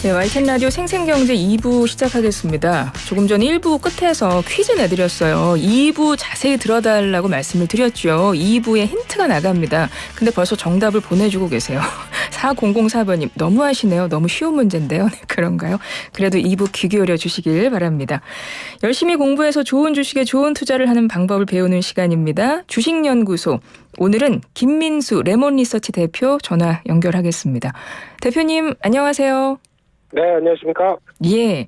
네, YTN 라디오 생생경제 2부 시작하겠습니다. 조금 전 1부 끝에서 퀴즈 내드렸어요. 2부 자세히 들어달라고 말씀을 드렸죠. 2부에 힌트가 나갑니다. 근데 벌써 정답을 보내주고 계세요. 4004번님 너무하시네요. 너무 쉬운 문제인데요. 네, 그런가요? 그래도 2부 귀 기울여 주시길 바랍니다. 열심히 공부해서 좋은 주식에 좋은 투자를 하는 방법을 배우는 시간입니다. 주식연구소. 오늘은 김민수 레몬리서치 대표 전화 연결하겠습니다. 대표님 안녕하세요. 네, 안녕하십니까? 예. 네.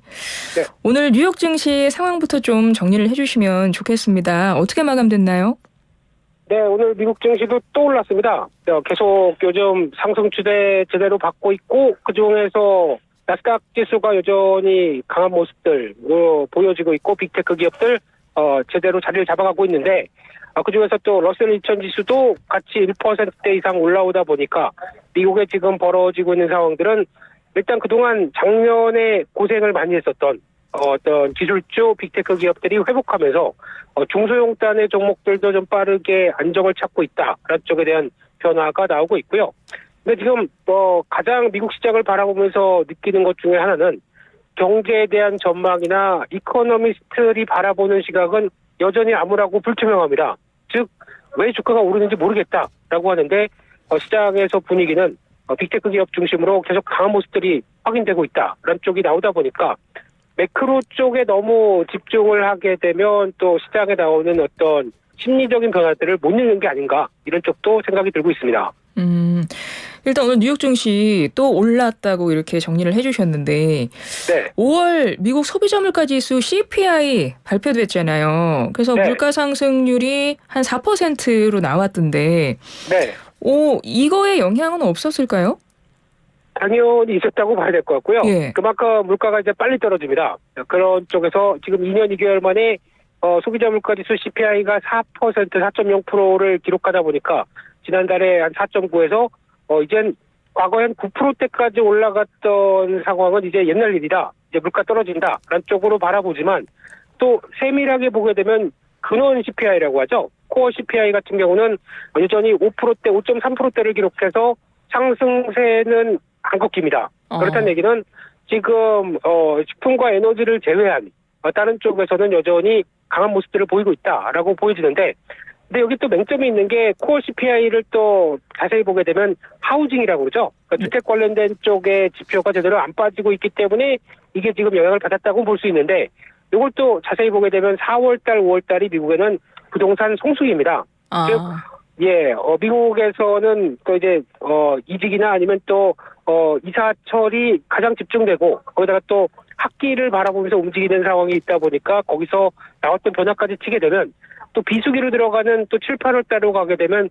오늘 뉴욕 증시 상황부터 좀 정리를 해주시면 좋겠습니다. 어떻게 마감됐나요? 네, 오늘 미국 증시도 또 올랐습니다. 계속 요즘 상승 추세 제대로 받고 있고 그중에서 나스닥 지수가 여전히 강한 모습들 보여지고 있고 빅테크 기업들 제대로 자리를 잡아가고 있는데 그중에서 또 러셀 2000 지수도 같이 1%대 이상 올라오다 보니까 미국에 지금 벌어지고 있는 상황들은 일단 그동안 작년에 고생을 많이 했었던 어떤 기술주 빅테크 기업들이 회복하면서 중소형단의 종목들도 좀 빠르게 안정을 찾고 있다라는 쪽에 대한 변화가 나오고 있고요. 근데 지금 가장 미국 시장을 바라보면서 느끼는 것 중에 하나는 경제에 대한 전망이나 이코노미스트들이 바라보는 시각은 여전히 암울하고 불투명합니다. 즉 왜 주가가 오르는지 모르겠다라고 하는데 시장에서 분위기는 빅테크 기업 중심으로 계속 강한 모습들이 확인되고 있다라는 쪽이 나오다 보니까 매크로 쪽에 너무 집중을 하게 되면 또 시장에 나오는 어떤 심리적인 변화들을 못 읽는 게 아닌가 이런 쪽도 생각이 들고 있습니다. 일단 오늘 뉴욕 증시 또 올랐다고 이렇게 정리를 해주셨는데 네. 5월 미국 소비자 물가 지수 CPI 발표됐잖아요. 그래서 네. 물가 상승률이 한 4%로 나왔던데 네. 이거에 영향은 없었을까요? 당연히 있었다고 봐야 될 것 같고요. 예. 그만큼 물가가 이제 빨리 떨어집니다. 그런 쪽에서 지금 2년 2개월 만에 소비자 물가지수 CPI가 4.0%를 기록하다 보니까 지난달에 한 4.9에서 이젠 과거에 한 9%대까지 올라갔던 상황은 이제 옛날 일이다. 이제 물가 떨어진다라는 쪽으로 바라보지만 또 세밀하게 보게 되면 근원 CPI라고 하죠. 코어 CPI 같은 경우는 여전히 5%대, 5.3%대를 기록해서 상승세는 안 꺾입니다. 그렇다는 얘기는 지금 식품과 에너지를 제외한 다른 쪽에서는 여전히 강한 모습들을 보이고 있다라고 보여지는데 근데 여기 또 맹점이 있는 게 코어 CPI를 또 자세히 보게 되면 하우징이라고 그러죠. 그러니까 주택 관련된 쪽의 지표가 제대로 안 빠지고 있기 때문에 이게 지금 영향을 받았다고 볼 수 있는데 이걸 또 자세히 보게 되면 4월달, 5월달이 미국에는 부동산 성수기입니다. 즉, 미국에서는 또 이제 이직이나 아니면 또 이사철이 가장 집중되고 거기다가 또 학기를 바라보면서 움직이는 상황이 있다 보니까 거기서 나왔던 변화까지 치게 되면 또 비수기로 들어가는 또 7, 8월 달로 가게 되면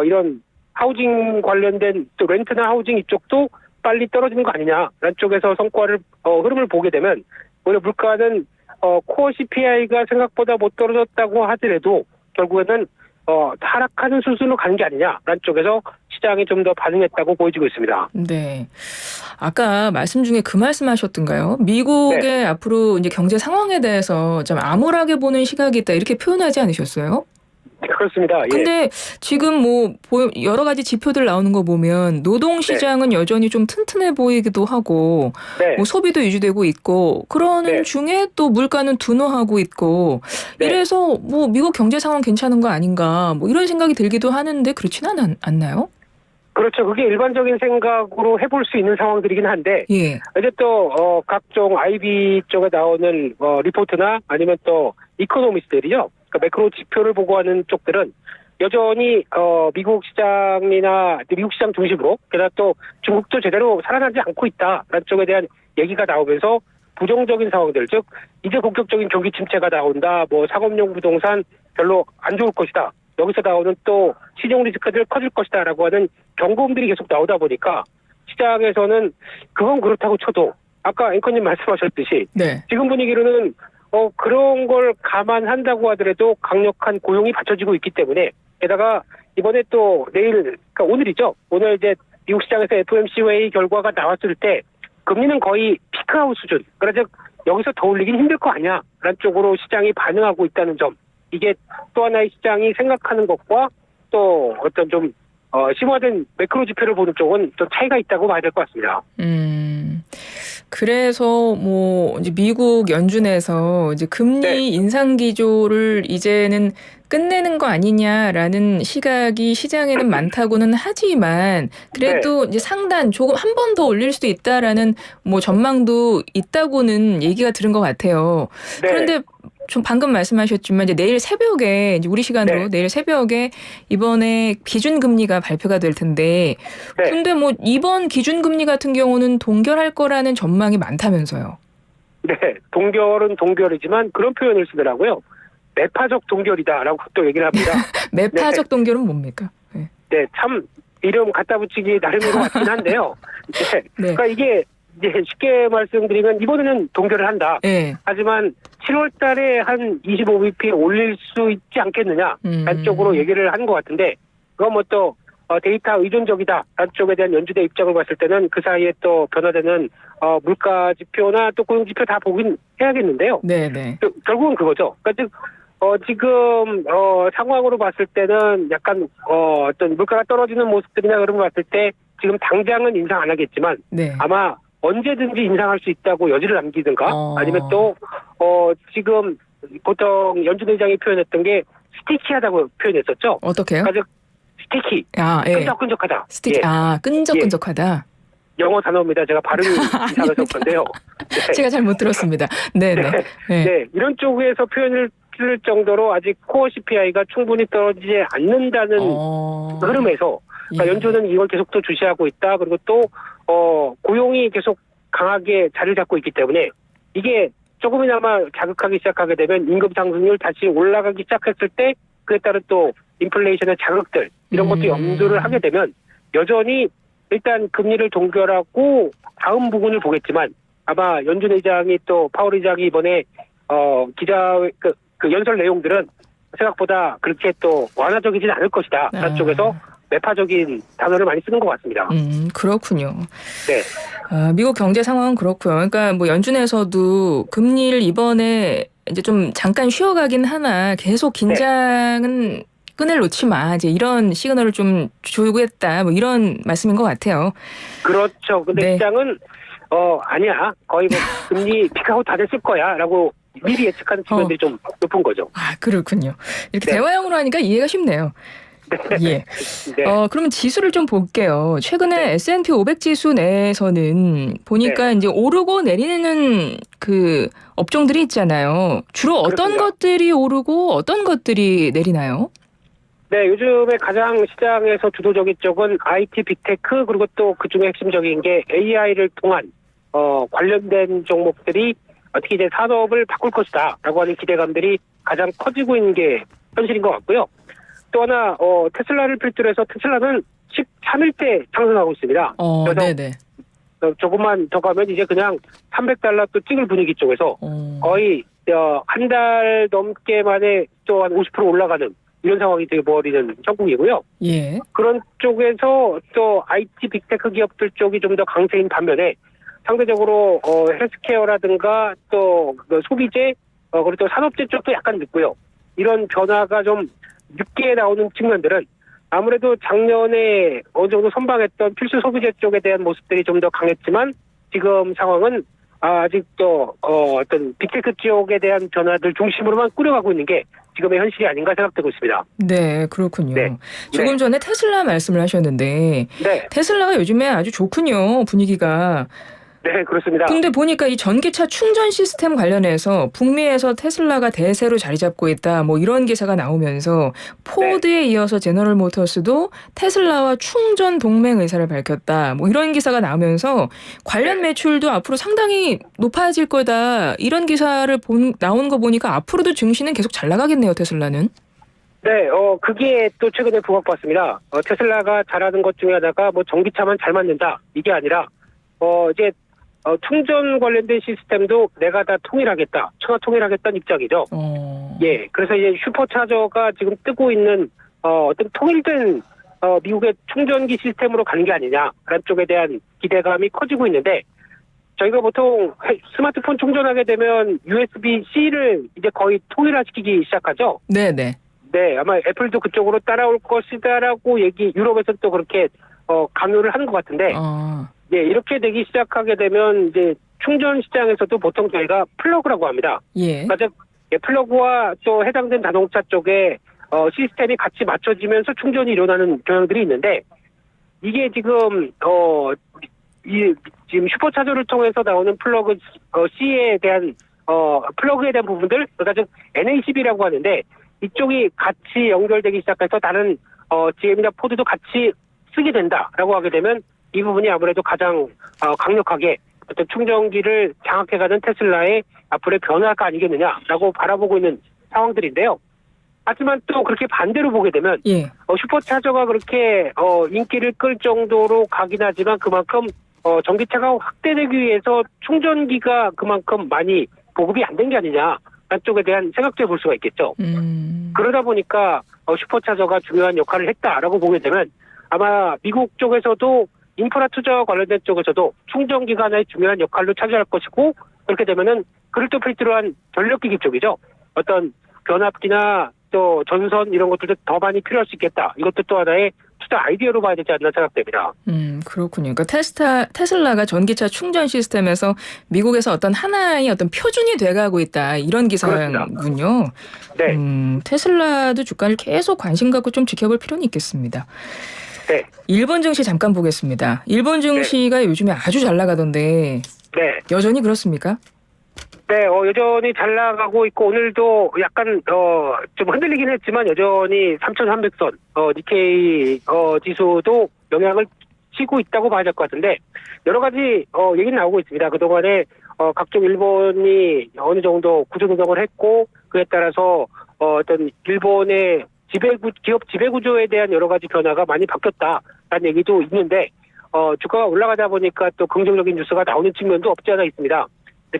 이런 하우징 관련된 또 렌트나 하우징 이쪽도 빨리 떨어지는 거 아니냐라는 쪽에서 성과를 흐름을 보게 되면 오히려 물가는 코어 CPI가 생각보다 못 떨어졌다고 하더라도 결국에는 하락하는 수순으로 가는 게 아니냐라는 쪽에서 시장이 좀 더 반응했다고 보여지고 있습니다. 네. 아까 말씀 중에 그 말씀하셨던가요? 미국의 네. 앞으로 이제 경제 상황에 대해서 좀 암울하게 보는 시각이 있다 이렇게 표현하지 않으셨어요? 그렇습니다. 근데 지금 여러 가지 지표들 나오는 거 보면 노동 시장은 여전히 좀 튼튼해 보이기도 하고 소비도 유지되고 있고 그러는 중에 또 물가는 둔화하고 있고 이래서 미국 경제 상황 괜찮은 거 아닌가 이런 생각이 들기도 하는데 그렇지는 않나요? 그렇죠. 그게 일반적인 생각으로 해볼 수 있는 상황들이긴 한데 이제 또 각종 IB 쪽에 나오는 리포트나 아니면 또 이코노미스트들이요. 그러니까 매크로 지표를 보고하는 쪽들은 여전히 미국 시장이나 미국 시장 중심으로 게다가 또 중국도 제대로 살아나지 않고 있다라는 쪽에 대한 얘기가 나오면서 부정적인 상황들 즉 이제 본격적인 경기 침체가 나온다. 상업용 부동산 별로 안 좋을 것이다. 여기서 나오는 또 신용 리스크들 커질 것이다라고 하는 경고음들이 계속 나오다 보니까 시장에서는 그건 그렇다고 쳐도 아까 앵커님 말씀하셨듯이 지금 분위기로는 그런 걸 감안한다고 하더라도 강력한 고용이 받쳐지고 있기 때문에 게다가 이번에 또 내일 그러니까 오늘이죠. 오늘 이제 미국 시장에서 FOMC 회의 결과가 나왔을 때 금리는 거의 피크아웃 수준. 그러자 여기서 더 올리긴 힘들 거 아니야 라는 쪽으로 시장이 반응하고 있다는 점. 이게 또 하나의 시장이 생각하는 것과 또 어떤 좀 심화된 매크로 지표를 보는 쪽은 좀 차이가 있다고 봐야 될 것 같습니다. 그래서 뭐 이제 미국 연준에서 이제 금리 네. 인상 기조를 이제는 끝내는 거 아니냐라는 시각이 시장에는 많다고는 하지만 그래도 이제 상단 조금 한 번 더 올릴 수도 있다라는 뭐 전망도 있다고는 얘기가 들은 것 같아요. 네. 그런데 좀 방금 말씀하셨지만 이제 내일 새벽에 이제 우리 시간으로 네. 내일 새벽에 이번에 기준금리가 발표가 될 텐데 네. 근데 뭐 이번 기준금리 같은 경우는 동결할 거라는 전망이 많다면서요. 네, 동결은 동결이지만 그런 표현을 쓰더라고요. 매파적 동결이다라고 또 얘기를 합니다. 매파적 동결은 뭡니까? 네. 네, 참 이름 갖다 붙이기 나름인 것 같긴 한데요. 네, 네. 그러니까 이게 이제 쉽게 말씀드리면 이번에는 동결을 한다. 네. 하지만 7월 달에 한 25bp 올릴 수 있지 않겠느냐 한쪽으로 얘기를 한 것 같은데 그건 뭐 또 데이터 의존적이다 한쪽에 대한 연준의 입장을 봤을 때는 그 사이에 또 변화되는 물가 지표나 또 고용 지표 다 보긴 해야겠는데요. 네네. 결국은 그거죠. 그러니까 지금 상황으로 봤을 때는 약간 어떤 물가가 떨어지는 모습들이나 그런 거 봤을 때 지금 당장은 인상 안 하겠지만 네. 아마 언제든지 인상할 수 있다고 여지를 남기든가 아니면 또 지금 보통 연준 의장이 표현했던 게 스티키하다고 표현했었죠. 어떻게요? 아주 스티키, 예. 끈적끈적하다. 스티키. 예. 끈적끈적하다. 영어 단어입니다. 제가 발음이 이상해서 그런데요. 네. 제가 잘못 들었습니다. 네네. 네. 네. 네, 이런 쪽에서 표현을 쓸 정도로 아직 코어 CPI가 충분히 떨어지지 않는다는 흐름에서 그러니까 예. 연준은 이걸 계속 또 주시하고 있다. 그리고 또 고용이 계속 강하게 자리를 잡고 있기 때문에 이게 조금이나마 자극하기 시작하게 되면 임금 상승률 다시 올라가기 시작했을 때 그에 따른 또 인플레이션의 자극들 이런 것도 염두를 하게 되면 여전히 일단 금리를 동결하고 다음 부분을 보겠지만 아마 연준 의장이 또 파월 의장이 이번에 그 연설 내용들은 생각보다 그렇게 또 완화적이진 않을 것이다. 한쪽에서 매파적인 단어를 많이 쓰는 것 같습니다. 그렇군요. 네. 미국 경제 상황은 그렇고요. 그러니까 뭐 연준에서도 금리를 이번에 이제 좀 잠깐 쉬어가긴 하나 계속 긴장은 끈을 놓지 마. 이제 이런 시그널을 좀 주겠다. 뭐 이런 말씀인 것 같아요. 그렇죠. 근데 네. 시장은 아니야. 거의 뭐 금리 피크아웃 다 됐을 거야라고 미리 예측하는 측면들이 좀 높은 거죠. 그렇군요. 이렇게 네. 대화형으로 하니까 이해가 쉽네요. 예. 네. 그러면 지수를 좀 볼게요. 최근에 네. S&P 500 지수 내에서는 보니까 이제 오르고 내리는 그 업종들이 있잖아요. 주로 어떤 그렇습니다. 것들이 오르고 어떤 것들이 내리나요? 네, 요즘에 가장 시장에서 주도적인 쪽은 IT 빅테크 그리고 또 그중에 핵심적인 게 AI를 통한 관련된 종목들이 어떻게 이제 산업을 바꿀 것이다라고 하는 기대감들이 가장 커지고 있는 게 현실인 것 같고요. 또 하나 테슬라를 필두로 해서 테슬라는 13일째 상승하고 있습니다. 그래서 네네. 조금만 더 가면 이제 그냥 $300 또 찍을 분위기 쪽에서 거의 한 달 넘게 만에 또 한 50% 올라가는 이런 상황이 되어버리는 형국이고요. 예. 그런 쪽에서 또 IT 빅테크 기업들 쪽이 좀 더 강세인 반면에 상대적으로 헬스케어라든가 또 소비재 그리고 또 산업재 쪽도 약간 늦고요. 이런 변화가 좀 늦게 나오는 측면들은 아무래도 작년에 어느 정도 선방했던 필수 소비재 쪽에 대한 모습들이 좀 더 강했지만 지금 상황은 아직도 어떤 빅테크 쪽에 대한 변화들 중심으로만 꾸려가고 있는 게 지금의 현실이 아닌가 생각되고 있습니다. 네, 그렇군요. 네. 조금 전에 테슬라 말씀을 하셨는데 네. 테슬라가 요즘에 아주 좋군요. 분위기가. 네, 그렇습니다. 근데 보니까 이 전기차 충전 시스템 관련해서 북미에서 테슬라가 대세로 자리 잡고 있다. 뭐 이런 기사가 나오면서 포드에 이어서 제너럴 모터스도 테슬라와 충전 동맹 의사를 밝혔다. 뭐 이런 기사가 나오면서 관련 매출도 앞으로 상당히 높아질 거다. 이런 기사를 나오는 거 보니까 앞으로도 증시는 계속 잘 나가겠네요, 테슬라는. 네, 그게 또 최근에 부각받습니다. 테슬라가 잘하는 것 중에 하나가 뭐 전기차만 잘 만든다. 이게 아니라 이제 충전 관련된 시스템도 내가 다 통일하겠다. 천하 통일하겠다는 입장이죠. 예, 그래서 이제 슈퍼차저가 지금 뜨고 있는 어떤 통일된 미국의 충전기 시스템으로 가는 게 아니냐라는 쪽에 대한 기대감이 커지고 있는데 저희가 보통 스마트폰 충전하게 되면 USB-C를 이제 거의 통일화시키기 시작하죠. 네네. 네, 아마 애플도 그쪽으로 따라올 것이다라고 유럽에서 또 그렇게 강요를 하는 것 같은데. 예, 이렇게 되기 시작하게 되면 이제 충전 시장에서도 보통 저희가 플러그라고 합니다. 예. 그러니까 즉, 플러그와 또 해당된 자동차 쪽에 시스템이 같이 맞춰지면서 충전이 일어나는 경향들이 있는데 이게 지금 지금 슈퍼차저를 통해서 나오는 플러그 C에 대한 플러그에 대한 부분들, 그러니까 즉 NACB라고 하는데 이쪽이 같이 연결되기 시작해서 다른 GM이나 포드도 같이 쓰게 된다라고 하게 되면 이 부분이 아무래도 가장 강력하게 어떤 충전기를 장악해가는 테슬라의 앞으로의 변화가 아니겠느냐라고 바라보고 있는 상황들인데요. 하지만 또 그렇게 반대로 보게 되면 예. 슈퍼차저가 그렇게 인기를 끌 정도로 가긴 하지만 그만큼 전기차가 확대되기 위해서 충전기가 그만큼 많이 보급이 안 된 게 아니냐 쪽에 대한 생각도 해볼 수가 있겠죠. 그러다 보니까 슈퍼차저가 중요한 역할을 했다라고 보게 되면 아마 미국 쪽에서도 인프라 투자와 관련된 쪽에서도 충전기가 하나의 중요한 역할로 차지할 것이고 그렇게 되면은 그를 또 필두로 한 전력기기 쪽이죠. 어떤 변압기나 또 전선 이런 것들도 더 많이 필요할 수 있겠다. 이것도 또 하나의 투자 아이디어로 봐야 되지 않나 생각됩니다. 그렇군요. 그러니까 테슬라가 전기차 충전 시스템에서 미국에서 어떤 하나의 어떤 표준이 돼가고 있다. 이런 기사군요. 네. 테슬라도 주가를 계속 관심 갖고 좀 지켜볼 필요는 있겠습니다. 네. 일본 증시 잠깐 보겠습니다. 일본 증시가 요즘에 아주 잘 나가던데 네. 여전히 그렇습니까? 네, 여전히 잘 나가고 있고 오늘도 약간 좀 흔들리긴 했지만 여전히 3,300선 니케이 지수도 영향을 치고 있다고 봐야 될 것 같은데 여러 가지 얘기는 나오고 있습니다. 그동안에 각종 일본이 어느 정도 구조조정을 했고 그에 따라서 어떤 일본의 기업 지배구조에 대한 여러 가지 변화가 많이 바뀌었다라는 얘기도 있는데 주가가 올라가다 보니까 또 긍정적인 뉴스가 나오는 측면도 없지 않아 있습니다.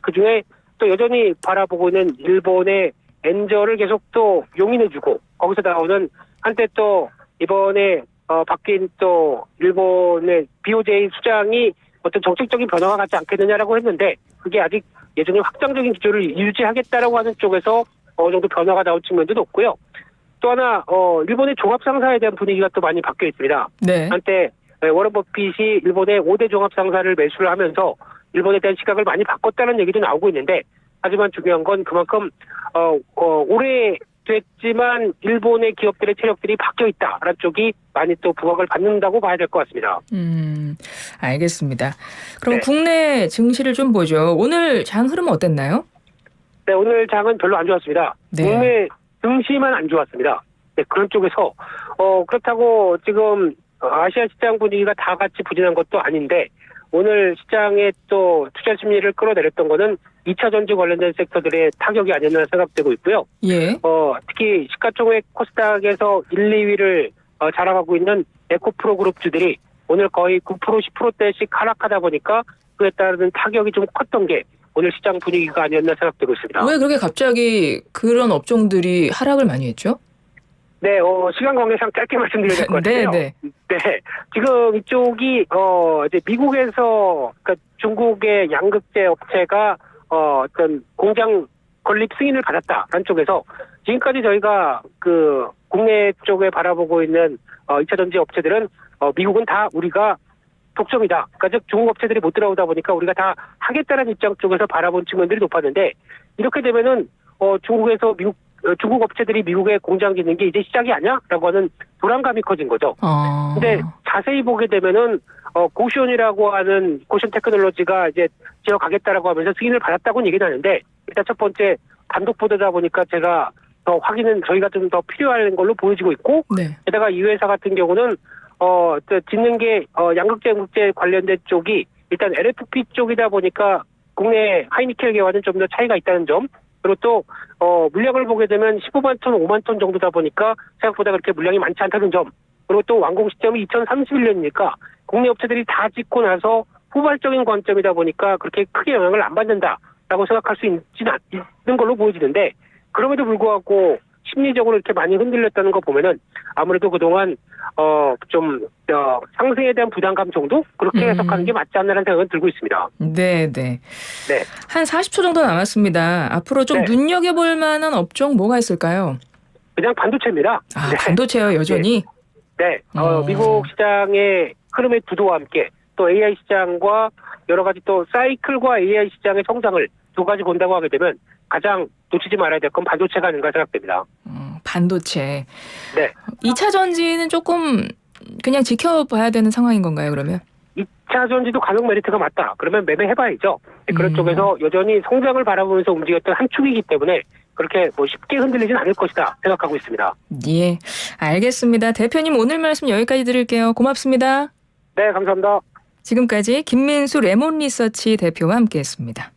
그중에 또 여전히 바라보고 있는 일본의 엔저를 계속 또 용인해주고 거기서 나오는 한때 또 이번에 바뀐 또 일본의 BOJ 수장이 어떤 정책적인 변화가 갖지 않겠느냐라고 했는데 그게 아직 예전에 확장적인 기조를 유지하겠다라고 하는 쪽에서 어느 정도 변화가 나온 측면도 높고요. 또 하나 일본의 종합상사에 대한 분위기가 또 많이 바뀌어 있습니다. 네. 한때 워런 버핏이 일본의 5대 종합상사를 매수를 하면서 일본에 대한 시각을 많이 바꿨다는 얘기도 나오고 있는데 하지만 중요한 건 그만큼 오래됐지만 일본의 기업들의 체력들이 바뀌어 있다라는 쪽이 많이 또 부각을 받는다고 봐야 될 것 같습니다. 알겠습니다. 그럼 네. 국내 증시를 좀 보죠. 오늘 장 흐름 어땠나요? 네, 오늘 장은 별로 안 좋았습니다. 네. 국내 증시만 안 좋았습니다. 네, 그런 쪽에서 그렇다고 지금 아시아 시장 분위기가 다 같이 부진한 것도 아닌데 오늘 시장의 또 투자 심리를 끌어내렸던 거는 2차 전지 관련된 섹터들의 타격이 아니었나 생각되고 있고요. 예. 특히 시가총액 코스닥에서 1, 2위를 자랑하고 있는 에코프로 그룹주들이 오늘 거의 9%, 10%대씩 하락하다 보니까 그에 따른 타격이 좀 컸던 게 오늘 시장 분위기가 아니었나 생각되고 있습니다. 왜 그렇게 갑자기 그런 업종들이 하락을 많이 했죠? 네, 시간 관계상 짧게 말씀드려야 될 것 같아요. 네. 지금 이쪽이 이제 미국에서 그러니까 중국의 양극재 업체가 어떤 공장 건립 승인을 받았다라는 쪽에서 지금까지 저희가 그 국내 쪽에 바라보고 있는 2차 전지 업체들은 미국은 다 우리가 독점이다. 그러니까 즉 중국 업체들이 못 들어오다 보니까 우리가 다 하겠다는 입장 쪽에서 바라본 측면들이 높았는데 이렇게 되면은 중국에서 중국 업체들이 미국에 공장 짓는 게 이제 시작이 아니야라고 하는 불안감이 커진 거죠. 근데 자세히 보게 되면은 고시온이라고 하는 고시온 테크놀로지가 이제 지어가겠다라고 하면서 승인을 받았다고는 얘기는 하는데 일단 첫 번째 단독 보도다 보니까 제가 더 확인은 저희가 좀 더 필요한 걸로 보여지고 있고 네. 게다가 이 회사 같은 경우는 짓는 게 양극재 관련된 쪽이 일단 LFP 쪽이다 보니까 국내 하이니켈계와는 좀 더 차이가 있다는 점. 그리고 또 물량을 보게 되면 15만 톤, 5만 톤 정도다 보니까 생각보다 그렇게 물량이 많지 않다는 점. 그리고 또 완공 시점이 2031년이니까 국내 업체들이 다 짓고 나서 후발적인 관점이다 보니까 그렇게 크게 영향을 안 받는다라고 생각할 수 있는 걸로 보여지는데 그럼에도 불구하고 심리적으로 이렇게 많이 흔들렸다는 거 보면은 아무래도 그동안 상승에 대한 부담감 정도 그렇게 해석하는 게 맞지 않나라는 생각은 들고 있습니다. 네. 한 40초 정도 남았습니다. 앞으로 좀 눈여겨볼 만한 업종 뭐가 있을까요? 그냥 반도체입니다. 반도체요, 여전히? 네. 미국 시장의 흐름의 주도와 함께 또 AI 시장과 여러 가지 또 사이클과 AI 시장의 성장을 두 가지 본다고 하게 되면 가장 놓치지 말아야 될 건 반도체가 아닌가 생각됩니다. 반도체. 네. 2차 전지는 조금 그냥 지켜봐야 되는 상황인 건가요, 그러면? 2차 전지도 가격 메리트가 맞다. 그러면 매매해봐야죠. 그런 쪽에서 여전히 성장을 바라보면서 움직였던 한 축이기 때문에 그렇게 뭐 쉽게 흔들리진 않을 것이다 생각하고 있습니다. 예, 알겠습니다. 대표님 오늘 말씀 여기까지 드릴게요. 고맙습니다. 네, 감사합니다. 지금까지 김민수 레몬리서치 대표와 함께했습니다.